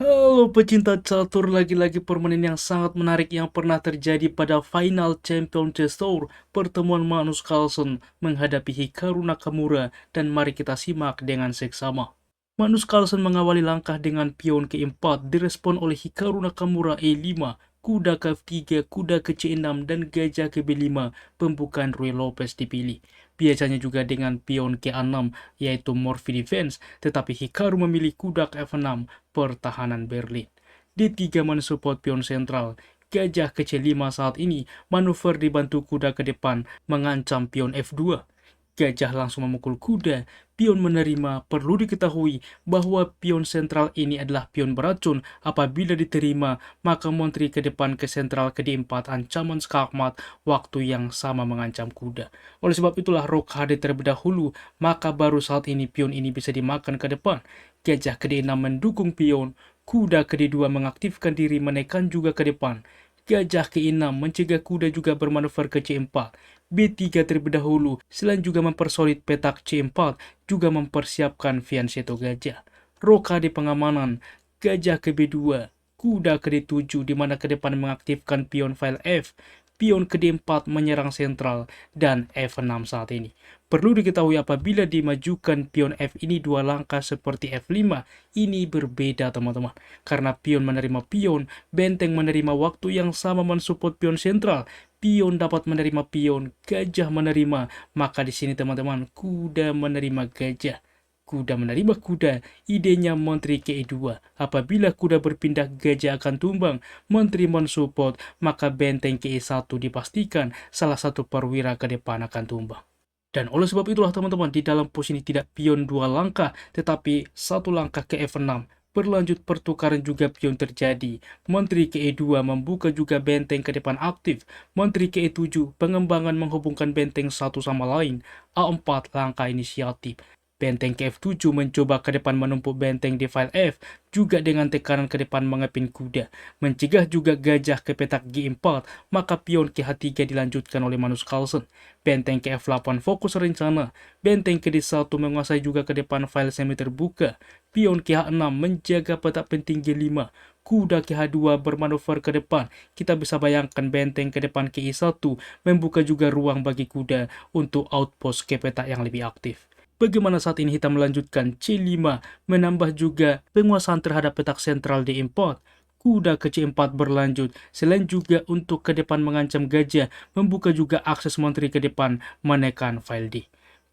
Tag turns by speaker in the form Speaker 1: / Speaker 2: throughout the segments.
Speaker 1: Halo pecinta catur, lagi-lagi permainan yang sangat menarik yang pernah terjadi pada final Champion Chess Tour. Pertemuan Magnus Carlsen menghadapi Hikaru Nakamura, dan mari kita simak dengan seksama. Magnus Carlsen mengawali langkah dengan pion ke 4 direspon oleh Hikaru Nakamura E5, kuda ke F3, kuda ke C6, dan gajah ke B5. Pembukaan Ruy Lopez dipilih. Biasanya juga dengan pion ke 6 yaitu Morphy Defense, tetapi Hikaru memilih kuda ke F6, pertahanan Berlin. D3 mensupport pion sentral. Gajah ke C5 saat ini manuver dibantu kuda ke depan mengancam pion F2. Gajah langsung memukul kuda, pion menerima. Perlu diketahui bahwa pion sentral ini adalah pion beracun. Apabila diterima, maka menteri ke depan ke sentral ke D4 ancaman skakmat, waktu yang sama mengancam kuda. Oleh sebab itulah rok HD terlebih dahulu, maka baru saat ini pion ini bisa dimakan ke depan. Gajah ke D6 mendukung pion, kuda ke D2 mengaktifkan diri menekan juga ke depan. Gajah ke E6 mencegah kuda juga bermanuver ke C4. B3 terlebih dahulu, selain juga mempersolid petak C4, juga mempersiapkan fianchetto gajah. Roka di pengamanan, gajah ke B2, kuda ke D7 di mana ke depan mengaktifkan pion file F, pion ke D4 menyerang sentral, dan F6 saat ini. Perlu diketahui apabila dimajukan pion F ini dua langkah seperti F5, ini berbeda teman-teman. Karena pion menerima pion, benteng menerima waktu yang sama mensupport pion sentral. Pion dapat menerima pion, gajah menerima. Maka di sini teman-teman, kuda menerima gajah. Kuda menerima kuda, idenya menteri ke E2. Apabila kuda berpindah, gajah akan tumbang. Menteri mensupport, maka benteng ke E1 dipastikan salah satu perwira ke depan akan tumbang. Dan oleh sebab itulah teman-teman, di dalam pos ini tidak pion dua langkah, tetapi satu langkah ke F6. Berlanjut pertukaran juga pion terjadi. Menteri ke E2 membuka juga benteng ke depan aktif. Menteri ke E7 pengembangan menghubungkan benteng satu sama lain. A4 langkah inisiatif. Benteng ke F7 mencoba ke depan menumpuk benteng di file F, juga dengan tekanan ke depan mengepin kuda. Mencegah juga gajah ke petak G4, maka pion ke H3 dilanjutkan oleh Magnus Carlsen. Benteng ke F8 fokus rencana. Benteng ke D1 menguasai juga ke depan file semi terbuka. Pion ke H6 menjaga petak penting G5. Kuda ke H2 bermanuver ke depan. Kita bisa bayangkan benteng ke depan ke I1 membuka juga ruang bagi kuda untuk outpost ke petak yang lebih aktif. Bagaimana saat ini hitam melanjutkan C5, menambah juga penguasaan terhadap petak sentral D4. Kuda ke C4 berlanjut, selain juga untuk ke depan mengancam gajah, membuka juga akses menteri ke depan menekan file D.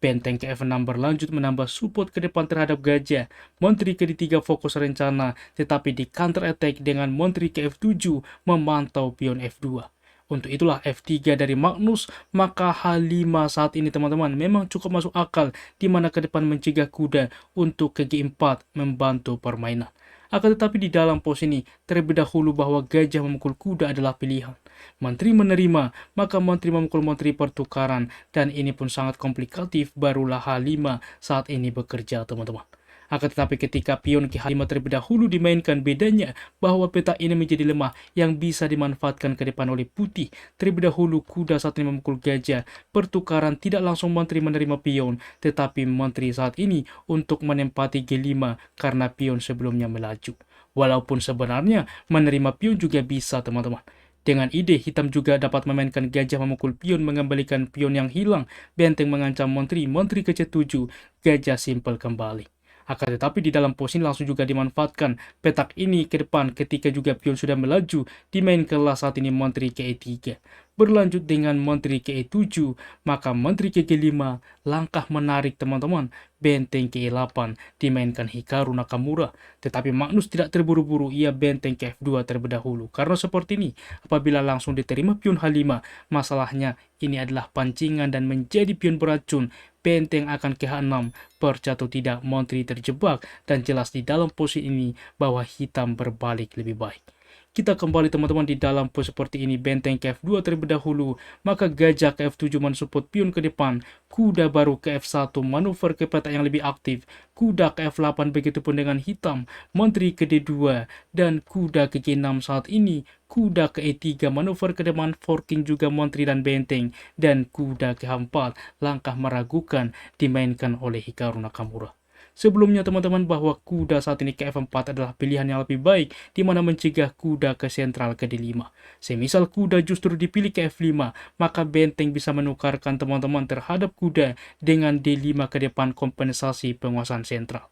Speaker 1: Benteng ke F6 berlanjut menambah support ke depan terhadap gajah. Menteri ke D3 fokus rencana, tetapi di counter attack dengan menteri ke F7 memantau pion F2. Untuk itulah F3 dari Magnus, maka H5 saat ini teman-teman memang cukup masuk akal, di mana ke depan mencegah kuda untuk ke G4 membantu permainan. Akan tetapi di dalam pos ini, terlebih dahulu bahwa gajah memukul kuda adalah pilihan. Menteri menerima, maka menteri memukul menteri pertukaran, dan ini pun sangat komplikatif, barulah H5 saat ini bekerja teman-teman. Akan tetapi ketika pion K5 terlebih dahulu dimainkan, bedanya bahwa peta ini menjadi lemah yang bisa dimanfaatkan ke depan oleh putih. Terlebih dahulu kuda saat ini memukul gajah. Pertukaran tidak langsung menteri menerima pion, tetapi menteri saat ini untuk menempati G5 karena pion sebelumnya melaju. Walaupun sebenarnya menerima pion juga bisa teman-teman. Dengan ide, hitam juga dapat memainkan gajah memukul pion mengembalikan pion yang hilang. Benteng mengancam menteri, menteri ke C7, gajah simpel kembali. Akan tetapi di dalam pos ini langsung juga dimanfaatkan petak ini ke depan ketika juga pion sudah melaju, dimainkanlah saat ini menteri ke E3. Berlanjut dengan menteri ke E7, maka menteri ke G5, langkah menarik teman-teman. Benteng ke E8 dimainkan Hikaru Nakamura, tetapi Magnus tidak terburu-buru, ia benteng ke F2 terlebih dahulu. Karena seperti ini, apabila langsung diterima pion H5, masalahnya ini adalah pancingan dan menjadi pion beracun. Benteng akan ke H6, perca atau tidak menteri terjebak, dan jelas di dalam posisi ini bahwa hitam berbalik lebih baik. Kita kembali teman-teman di dalam pos seperti ini, benteng ke F2 terlebih dahulu, maka gajah ke F7 mensupport pion ke depan, kuda baru ke F1 manuver ke petak yang lebih aktif, kuda ke F8 begitupun dengan hitam, menteri ke D2, dan kuda ke G6 saat ini, kuda ke E3 manuver ke depan forking juga menteri dan benteng, dan kuda ke H4 langkah meragukan dimainkan oleh Hikaru Nakamura. Sebelumnya teman-teman bahwa kuda saat ini ke F4 adalah pilihan yang lebih baik di mana mencegah kuda ke sentral ke D5. Semisal kuda justru dipilih ke F5, maka benteng bisa menukarkan teman-teman terhadap kuda dengan D5 ke depan kompensasi penguasaan sentral.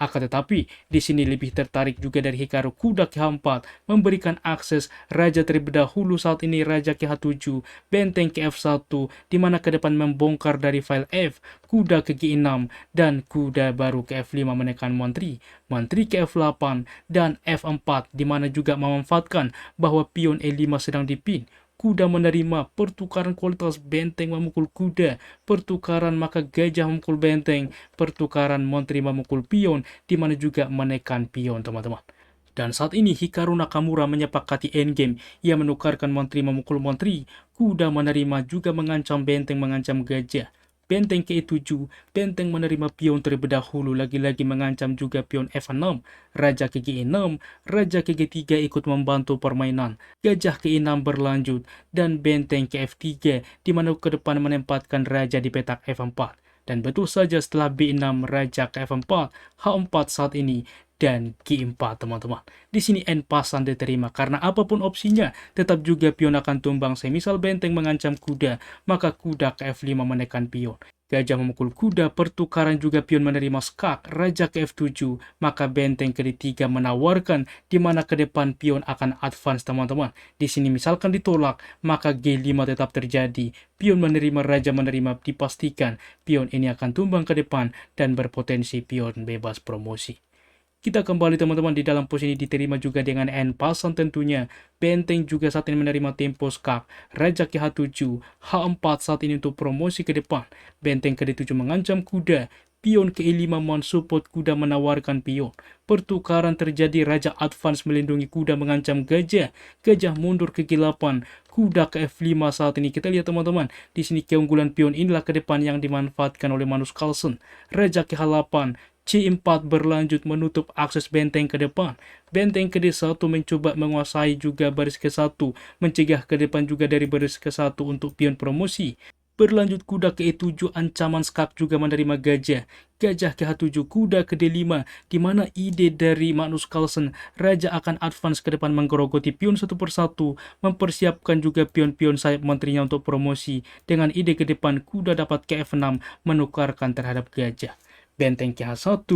Speaker 1: Akan tetapi, di sini lebih tertarik juga dari Hikaru kuda ke H4, memberikan akses raja terlebih dahulu saat ini raja ke H7, benteng ke F1, di mana ke depan membongkar dari file F, kuda ke G6, dan kuda baru ke F5 menekan menteri, menteri ke F8, dan F4, di mana juga memanfaatkan bahwa pion E5 sedang dipin. Kuda menerima pertukaran kualitas benteng memukul kuda, pertukaran maka gajah memukul benteng, pertukaran menteri memukul pion, di mana juga menekan pion teman-teman. Dan saat ini Hikaru Nakamura menyepakati endgame, ia menukarkan menteri memukul menteri, kuda menerima juga mengancam benteng mengancam gajah. Benteng ke E7, benteng menerima pion terlebih dahulu, lagi-lagi mengancam juga pion F6, raja ke G6, raja ke G3 ikut membantu permainan, gajah ke E6 berlanjut, dan benteng ke F3, di mana ke depan menempatkan raja di petak F4. Dan betul saja setelah B6, raja ke F4, H4 saat ini, dan G4 teman-teman. Di sini end pasan diterima karena apapun opsinya, tetap juga pion akan tumbang. Semisal benteng mengancam kuda, maka kuda ke F5 menekan pion. Gajah memukul kuda, pertukaran juga pion menerima skak, raja ke F7, maka benteng ke D3 menawarkan di mana ke depan pion akan advance teman-teman. Di sini misalkan ditolak, maka G5 tetap terjadi. Pion menerima, raja menerima, dipastikan pion ini akan tumbang ke depan dan berpotensi pion bebas promosi. Kita kembali teman-teman di dalam posisi diterima juga dengan end pasan tentunya. Benteng juga saat ini menerima tempo skak. Raja ke H7, H4 saat ini untuk promosi ke depan. Benteng ke D7 mengancam kuda. Pion ke E5 mensupport kuda menawarkan pion. Pertukaran terjadi, raja advance melindungi kuda mengancam gajah. Gajah mundur ke G8. Kuda ke F5 saat ini kita lihat teman-teman. Di sini keunggulan pion inilah ke depan yang dimanfaatkan oleh Magnus Carlsen. Raja ke H8. C4 berlanjut menutup akses benteng ke depan. Benteng ke D1 mencoba menguasai juga baris ke-1, mencegah ke depan juga dari baris ke-1 untuk pion promosi. Berlanjut kuda ke E7, ancaman skak juga menerima gajah. Gajah ke H7, kuda ke D5, di mana ide dari Magnus Carlsen, raja akan advance ke depan menggerogoti pion satu persatu, mempersiapkan juga pion-pion sayap menterinya untuk promosi. Dengan ide ke depan, kuda dapat ke F6, menukarkan terhadap gajah. Benteng ke H1,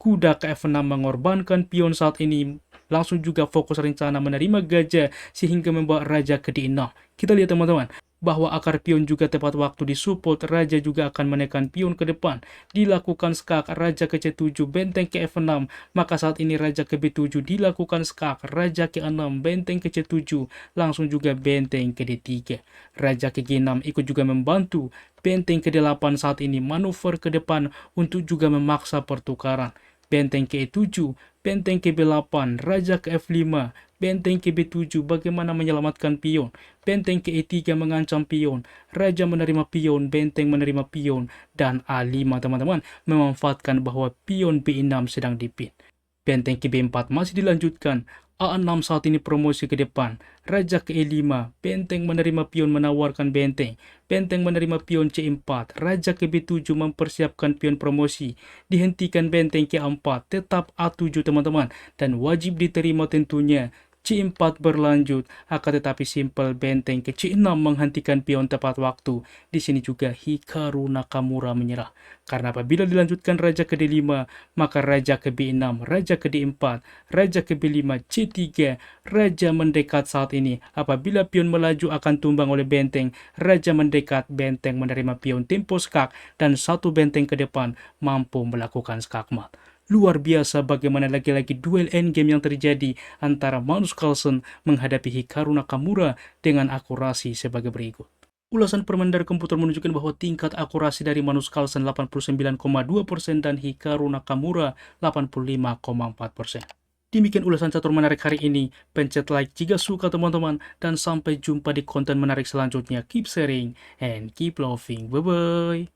Speaker 1: kuda ke F6 mengorbankan pion saat ini, langsung juga fokus rencana menerima gajah sehingga membawa raja ke D6. Kita lihat teman-teman, bahwa akar pion juga tepat waktu disupport, raja juga akan menekan pion ke depan. Dilakukan skak, raja ke C7, benteng ke F6, maka saat ini raja ke B7 dilakukan skak, raja ke 6, benteng ke C7, langsung juga benteng ke D3. Raja ke G6 ikut juga membantu, benteng ke D8 saat ini manuver ke depan untuk juga memaksa pertukaran. Benteng ke E7, benteng ke B8, raja ke F5, benteng ke B7 bagaimana menyelamatkan pion, benteng ke E3 mengancam pion, raja menerima pion, benteng menerima pion, dan A5 teman-teman memanfaatkan bahwa pion B6 sedang dipin. Benteng ke B4 masih dilanjutkan, A6 saat ini promosi ke depan, raja ke E5, benteng menerima pion menawarkan benteng, benteng menerima pion C4, raja ke B7 mempersiapkan pion promosi, dihentikan benteng ke A4, tetap A7 teman-teman, dan wajib diterima tentunya. C4 berlanjut, akan tetapi simpel benteng ke C6 menghentikan pion tepat waktu. Di sini juga Hikaru Nakamura menyerah. Karena apabila dilanjutkan raja ke D5, maka raja ke B6, raja ke D4, raja ke B5, C3, raja mendekat saat ini. Apabila pion melaju akan tumbang oleh benteng, raja mendekat, benteng menerima pion tempo skak, dan satu benteng ke depan mampu melakukan skakmat. Luar biasa bagaimana lagi-lagi duel endgame yang terjadi antara Magnus Carlsen menghadapi Hikaru Nakamura dengan akurasi sebagai berikut. Ulasan permainan dari komputer menunjukkan bahwa tingkat akurasi dari Magnus Carlsen 89,2% dan Hikaru Nakamura 85,4%. Demikian ulasan catur menarik hari ini. Pencet like jika suka teman-teman, dan sampai jumpa di konten menarik selanjutnya. Keep sharing and keep loving. Bye-bye.